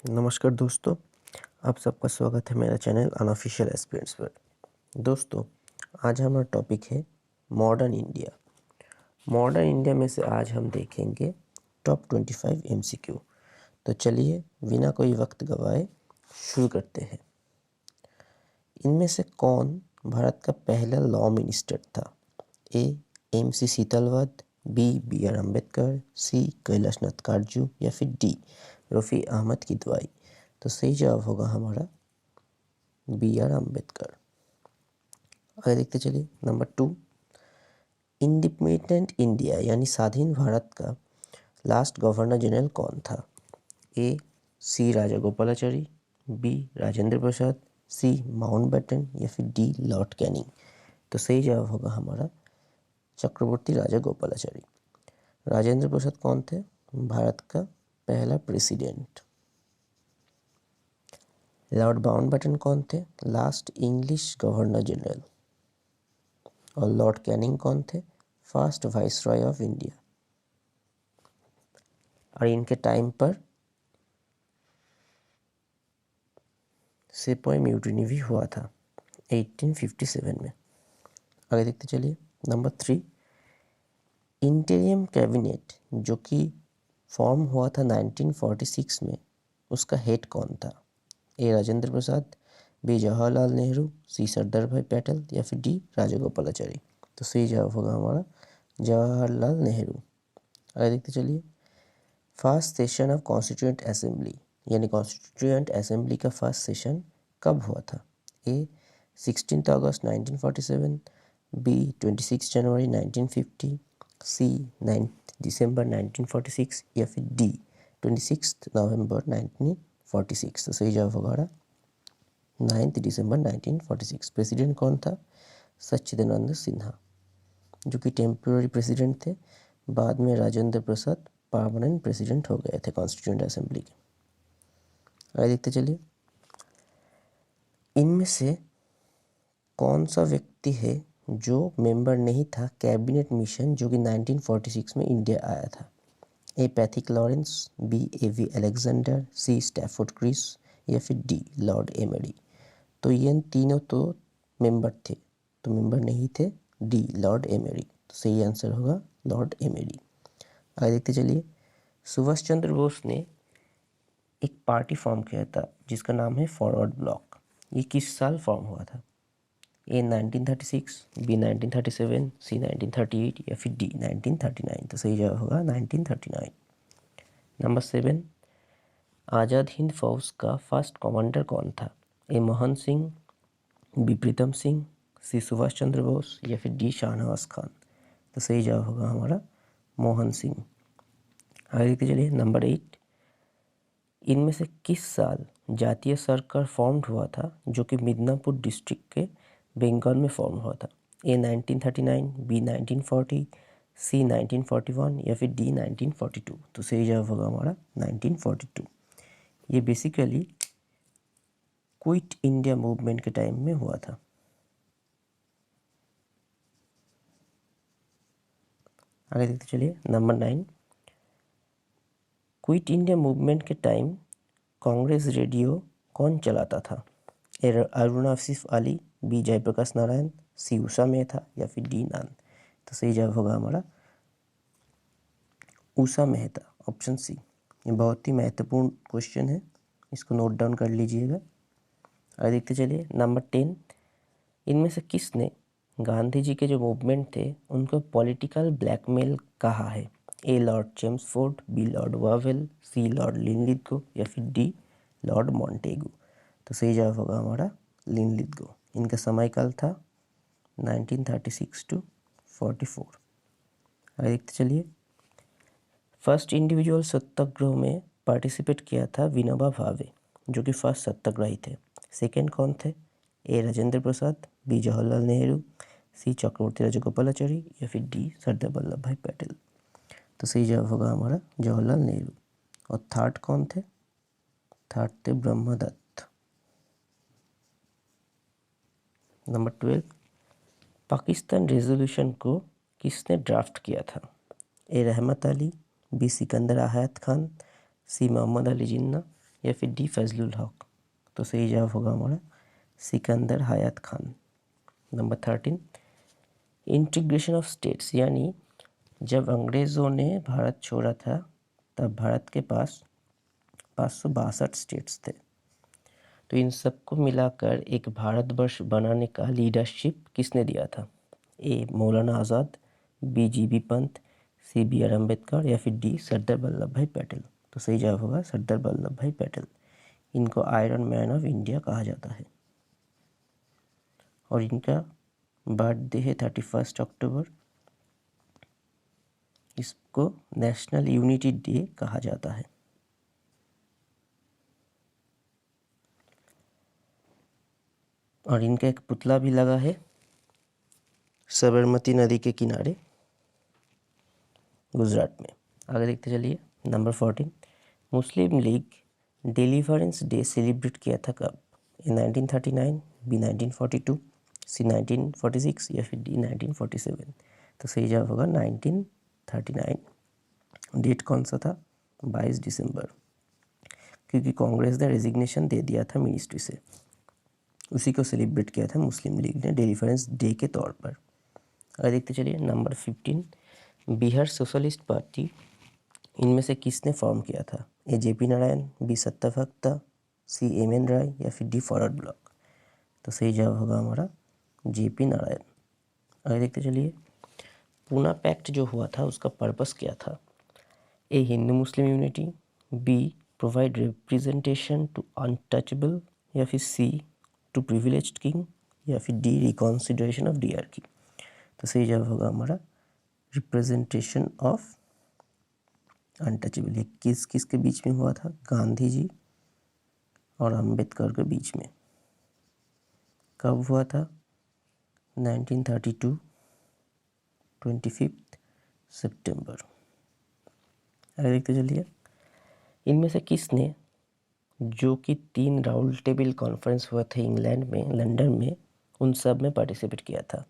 नमस्कार दोस्तों, आप सबका स्वागत है मेरा चैनल अनऑफिशियल एस्पिरेंट्स पर। दोस्तों, आज हमारा टॉपिक है मॉडर्न इंडिया। मॉडर्न इंडिया में से आज हम देखेंगे टॉप 25 MCQ। तो चलिए बिना कोई वक्त गवाए शुरू करते हैं। इनमें से कौन भारत का पहला लॉ मिनिस्टर था? A. MC Setalvad, B. BR Ambedkar, C. Kailashnath Katju या फिर डी. रफ़ी अहमद किदवाई। तो सही जवाब होगा हमारा BR अम्बेडकर। आगे देखते चलिए। नंबर 2, इंडिपेंडेंट इंडिया यानी स्वाधीन भारत का लास्ट गवर्नर जनरल कौन था? ए. सी राजागोपालाचारी, बी. राजेंद्र प्रसाद, सी. माउंटबेटन या फिर डी. Lord Canning. तो सही जवाब होगा हमारा चक्रवर्ती राजागोपालाचारी। राजेंद्र प्रसाद कौन थे? भारत का पहला प्रेसिडेंट। लॉर्ड माउंटबेटन कौन थे? Last English governor general. और लॉर्ड कैनिंग कौन थे? First viceroy of India. और इनके टाइम पर सिपाही म्यूटिनी भी हुआ था 1857 में। आगे देखते चलिए। नंबर 3, इंटीरियम कैबिनेट जो कि फॉर्म हुआ था 1946 में, उसका हेड कौन था? ए. राजेंद्र प्रसाद, बी. जवाहरलाल नेहरू, सी. सरदार भाई पटेल या फिर डी. राजागोपालाचारी। तो सही जवाब होगा हमारा जवाहरलाल नेहरू। आगे देखते चलिए। First session of constituent assembly यानी कॉन्स्टिट्यूएंट असेंबली का फर्स्ट सेशन कब हुआ था? ए. 16 अगस्त 1947, बी. 26 जनवरी 1950, सी. 9 दिसंबर 1946 या फिर डी. 26 नवंबर 1946। तो सही जवाब होगा 9 दिसंबर 1946। प्रेसिडेंट कौन था? सच्चिदानंद सिन्हा, जो कि टेम्पोररी प्रेसिडेंट थे। बाद में राजेंद्र प्रसाद परमानेंट प्रेसिडेंट हो गए थे कॉन्स्टिट्यूएंट असेंबली के। आगे देखते चलिए। इनमें से कौन सा व्यक्ति है जो मेंबर नहीं था कैबिनेट मिशन जो कि 1946 में इंडिया आया था? A. Pethick Lawrence, B. AV Alexander, C. Stafford Cripps या फिर डी. Lord emery. तो ये तीनों तो मेंबर थे, तो मेंबर नहीं थे डी. Lord emery. तो सही आंसर होगा लॉर्ड एमरी। आगे देखते चलिए। सुभाष चंद्र बोस ने एक पार्टी फॉर्म किया था जिसका नाम है फॉरवर्ड ब्लॉक। ये किस साल फॉर्म हुआ था? ए. 1936, बी. 1937, सी. 1938 या फिर डी. 1939। तो सही जवाब होगा 1939। नंबर 7, आज़ाद हिंद फौज का फर्स्ट कमांडर कौन था? ए. मोहन सिंह, बी. प्रीतम सिंह, सी. सुभाष चंद्र बोस या फिर डी. शाहनवाज खान। तो सही जवाब होगा हमारा मोहन सिंह। आगे देखते चलिए। नंबर 8, इनमें से किस साल जातीय सरकार फॉर्म्ड हुआ था जो कि मिदनापुर डिस्ट्रिक्ट के बंगाल में फॉर्म हुआ था? ए. 1939, बी. 1940, सी. 1941 या फिर डी. 1942। तो सही जवाब होगा हमारा 1942। ये बेसिकली क्विट इंडिया मूवमेंट के टाइम में हुआ था। आगे देखते चलिए। नंबर 9, क्विट इंडिया मूवमेंट के टाइम कांग्रेस रेडियो कौन चलाता था? ए. अरुण आसिफ अली, बी. जयप्रकाश नारायण, सी. उषा मेहता या फिर डी. नान। तो सही जवाब होगा हमारा उषा मेहता, ऑप्शन सी। ये बहुत ही महत्वपूर्ण क्वेश्चन है, इसको नोट डाउन कर लीजिएगा। आगे देखते चलिए। नंबर 10, इनमें से किसने गांधी जी के जो मूवमेंट थे उनको पॉलिटिकल ब्लैकमेल कहा है? A. Lord Chelmsford, B. Lord Wavell, C. Lord Linlithgow या फिर डी. Lord Montagu. तो सही जवाब होगा हमारा लिनलिथगो। इनका समयकाल था 1936 to 44। आगे देखते चलिए। फर्स्ट इंडिविजुअल सत्याग्रह में पार्टिसिपेट किया था विनोबा भावे, जो कि फर्स्ट सत्याग्रही थे। सेकंड कौन थे? ए. राजेंद्र प्रसाद, बी. जवाहरलाल नेहरू, सी. चक्रवर्ती राजगोपालाचारी या फिर डी. सरदार वल्लभ भाई पटेल। तो सही जवाब होगा हमारा जवाहरलाल नेहरू। और थर्ड कौन थे? थर्ड थे ब्रह्मदत्त। नंबर 12, पाकिस्तान रेजोल्यूशन को किसने ड्राफ्ट किया था? ए. रहमत अली, बी. सिकंदर हयात खान, सी. मोहम्मद अली जिन्ना या फिर डी फजलुल हक। तो सही जवाब होगा हमारा Sikandar Hayat Khan. Number 13, integration of states, यानी जब अंग्रेज़ों ने भारत छोड़ा था तब भारत के पास 562 स्टेट्स थे। तो इन सबको मिलाकर एक भारतवर्ष बनाने का लीडरशिप किसने दिया था? A Maulana Azad, B GB Pant, C B R Ambedkar या फिर डी सरदार वल्लभ भाई पटेल। तो सही जवाब होगा सरदार वल्लभ भाई पटेल। इनको आयरन मैन ऑफ इंडिया कहा जाता है और इनका बर्थडे है 31 अक्टूबर। इसको नेशनल यूनिटी डे कहा जाता है। और इनका एक पुतला भी लगा है साबरमती नदी के किनारे गुजरात में। आगे देखते चलिए। नंबर 14, मुस्लिम लीग डिलीवरेंस डे सेलिब्रेट किया था कब? ए 1939, बी 1942, सी 1946 या फिर डी 1947। तो सही जवाब होगा 1939। डेट कौन सा था? 22 दिसंबर, क्योंकि कांग्रेस ने रेजिग्नेशन दे दिया था मिनिस्ट्री से। उसी को सेलिब्रेट किया था मुस्लिम लीग ने डिलीवरेंस डे के तौर पर। अगर देखते चलिए। नंबर 15, बिहार सोशलिस्ट पार्टी इनमें से किसने फॉर्म किया था? ए जेपी नारायण, बी सत्ता भक्ता, सी एम एन राय या फिर डी फॉरवर्ड ब्लॉक। तो सही जवाब होगा हमारा जेपी नारायण। अगर देखते चलिए। पूना पैक्ट जो हुआ था उसका पर्पस क्या था? A Hindu Muslim unity, B provide representation to untouchable या फिर सी टू प्रिविलेज्ड किंग या फिर डी रिकॉन्सिडरेशन ऑफ डीआरकी। तो सही जवाब होगा हमारा रिप्रेजेंटेशन ऑफ अनटचेबल। ये किसके बीच में हुआ था? गांधी जी और अंबेडकर के बीच में। कब हुआ था? 1932, 25 सितंबर। आगे देखते चलिए। इनमें से किसने, जो कि 3 राउंड टेबल कॉन्फ्रेंस हुआ था इंग्लैंड में, लंदन में, उन सब में पार्टिसिपेट किया था?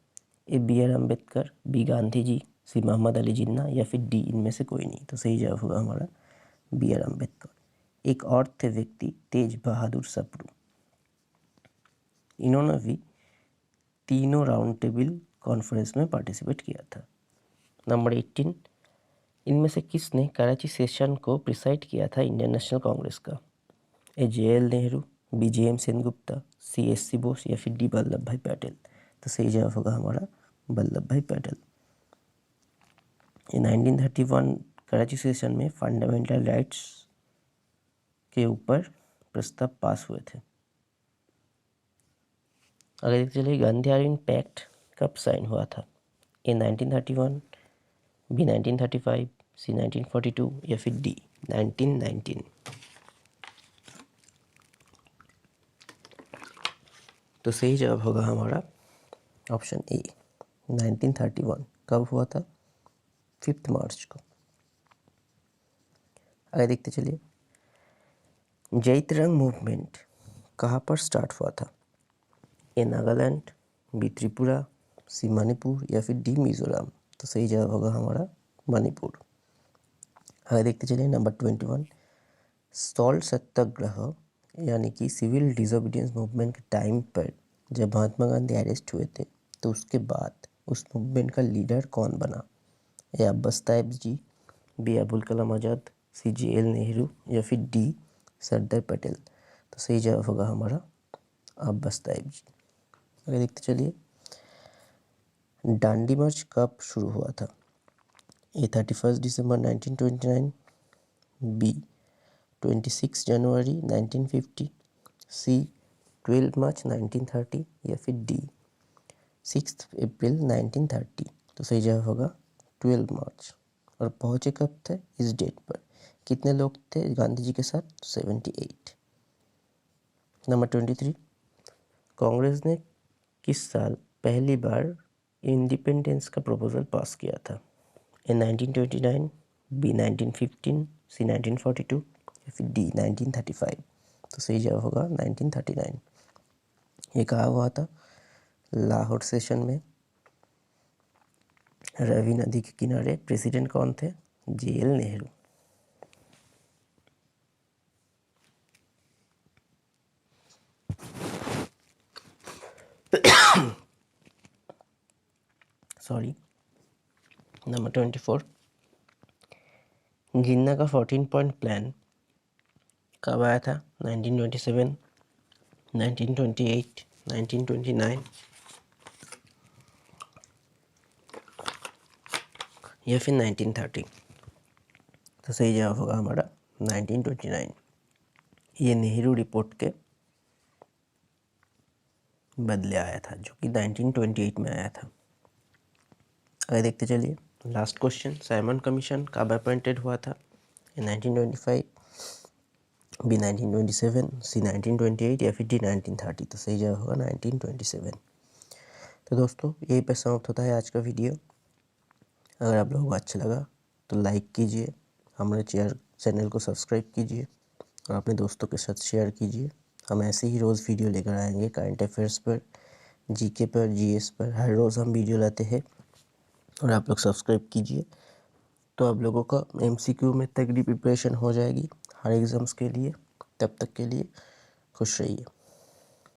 A B R Ambedkar, B Gandhi ji, C Mohammad Ali Jinnah या फिर डी इनमें से कोई नहीं। तो सही जवाब होगा हमारा बी आर अम्बेडकर। एक और थे व्यक्ति तेज बहादुर सप्रू। इन्होंने भी तीनों राउंड टेबल कॉन्फ्रेंस में पार्टिसिपेट किया था। नंबर 18, इनमें से किसने कराची सेशन को प्रिसाइड किया था इंडियन नेशनल कांग्रेस का? A J L Nehru, B J M Sengupta, C S C Bose या फिर डी वल्लभ भाई पटेल। तो सही जवाब होगा हमारा वल्लभ भाई पटेल। 1931 कराची सेशन में फंडामेंटल राइट्स के ऊपर प्रस्ताव पास हुए थे। अगर देखते चलिए। गांधी आर्यन पैक्ट कब साइन हुआ था? ए 1931, बी 1935, सी 1942 या फिर डी 1919। तो सही जवाब होगा हमारा ऑप्शन ए 1931। कब हुआ था? 5 मार्च को। आगे देखते चलिए। जैतरंग मूवमेंट कहाँ पर स्टार्ट हुआ था? ए नागालैंड, बी त्रिपुरा, सी मणिपुर या फिर डी मिजोरम। तो सही जवाब होगा हमारा मणिपुर। आगे देखते चलिए। नंबर 21, सॉल्ट सत्याग्रह यानी कि सिविल डिसोबीडियंस मूवमेंट के टाइम पर जब महात्मा गांधी अरेस्ट हुए थे तो उसके बाद उस मूवमेंट का लीडर कौन बना? ए अब्बास ताइब जी, बी अबुल कलाम आज़ाद, सी जे एल नेहरू या फिर डी सरदार पटेल। तो सही जवाब होगा हमारा अब्बास ताइब जी। आगे देखते चलिए। दांडी मार्च कब शुरू हुआ था? ए 31 दिसंबर 1929, बी 26 जनवरी 1950, सी 12 मार्च 1930 या फिर डी 6 अप्रैल 1930। तो सही जवाब होगा 12 मार्च। और पहुँचे कब थे इस डेट पर? कितने लोग थे गांधी जी के साथ? 78। नंबर 23, कांग्रेस ने किस साल पहली बार इंडिपेंडेंस का प्रपोजल पास किया था? ए 1929, बी 1915, सी 1942 या फिर डी 1935। तो सही जवाब होगा 1939। ये कहा हुआ था लाहौर सेशन में, रवि नदी के किनारे। प्रेसिडेंट कौन थे? जे एल नेहरू। नंबर 24, जिन्ना का 14 पॉइंट प्लान कब आया था? 1927, 1928, 1929 या फिर 1930? तो सही जवाब होगा हमारा 1929। ये नेहरू रिपोर्ट के बदले आया था, जो कि 1928 में आया था। आगे देखते चलिए। लास्ट क्वेश्चन, साइमन कमीशन कब अपॉइंटेड हुआ था? 1925, बी 1927, सी 1928 या फिर डी 1930? तो सही जवाब होगा 1927। तो दोस्तों यही पे समाप्त होता है आज का वीडियो। अगर आप लोगों को अच्छा लगा तो लाइक कीजिए, हमारे चैनल को सब्सक्राइब कीजिए और अपने दोस्तों के साथ शेयर कीजिए। हम ऐसे ही रोज़ वीडियो लेकर आएंगे करंट अफेयर्स पर, जीके पर, जीएस पर। हर रोज़ हम वीडियो लाते हैं और आप लोग सब्सक्राइब कीजिए, तो आप लोगों का एमसीक्यू में तगड़ी प्रिपरेशन हो जाएगी हर एग्ज़ाम्स के लिए। तब तक के लिए खुश रहिए।